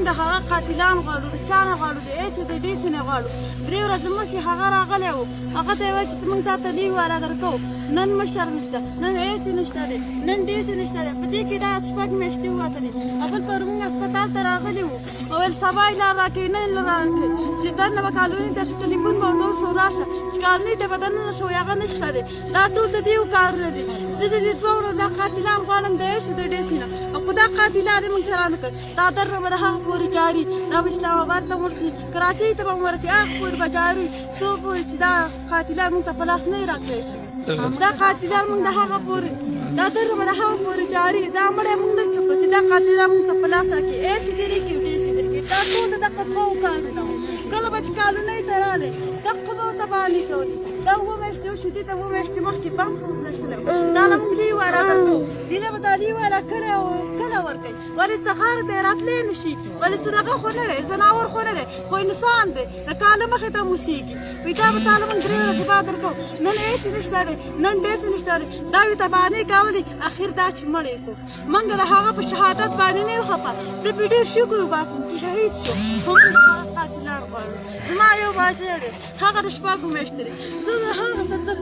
د هغه قاتلان غواړو د چا نه غواړو د ایس د ډیسي نه غواړو 3 ورځې مخکې هغه راغلی و هغه ته یې ویل چې موږ تا ته لیو والا درکوو نن مشر نشته نن ایسي نشته دی نن ډیسي نشته دی په دې کې دا 6 میاشتې ووتلې هغه پر موږ هسپتال ته راغلي وو او ویل سبا یې لار راکوي نن یې لار راکوي چې دننه به کالوني ته شو ټلیفون به ورته وشو راشه چې کالوني ته به دننه شو هغه نشته دی دا ټول د دې کارونه دي زه د دې 2 ورځو دا قاتلان غواړم د ایسي د ډیسي نه او که دا قاتلان یې موږ ته رانه کړ دا در به د هغه پورې جاري دا به اسلام آباد ته ورسي کراچۍ ته به هم ورسي هغه پورې به جاري څو پورې چې دا قاتلان موږ ته په لاس نه وي راکړی شوي دا قاتلان موږ د هغه پورې دا در به د هغه پورې جاري دا مړی موږ نه چوکو چې دا قاتلان موږ ته په لاس راکړي ایسي دې نه کړي ډیسي دې کړي دا ټول د دغه 2 کارونه وو کله به چې کالونۍ ته راغلی دغه به ورته باندې کولې دا 7 میاشتې وشوې دې ته 7 میاشتې مخکې بند خروج شوی دا له موږ لیو والا درکوو دې نه به دا لیو والا کله ورکوي ولې سهار دی راتلی نه شي ولې څه دغه خو نه دی ځناور خو نه دی خو انسان دی د کاله مخې ته موسېږي وایي دا به تاله موږ 3 ورځې بعد درکوو نن ایسي نشته دی نن ډیسي نشته دی دا وي ته بانې کولې اخر دا چې مړ یې کړو موږ د هغه په شهادت باندې نه یو خفه زه پرې ډېر شکر وباسم چې شهید شو خو موږ د هغه قاتلان غواړو زما یو باچه دی هغه د 6 میاشتې دی زه د هغه څه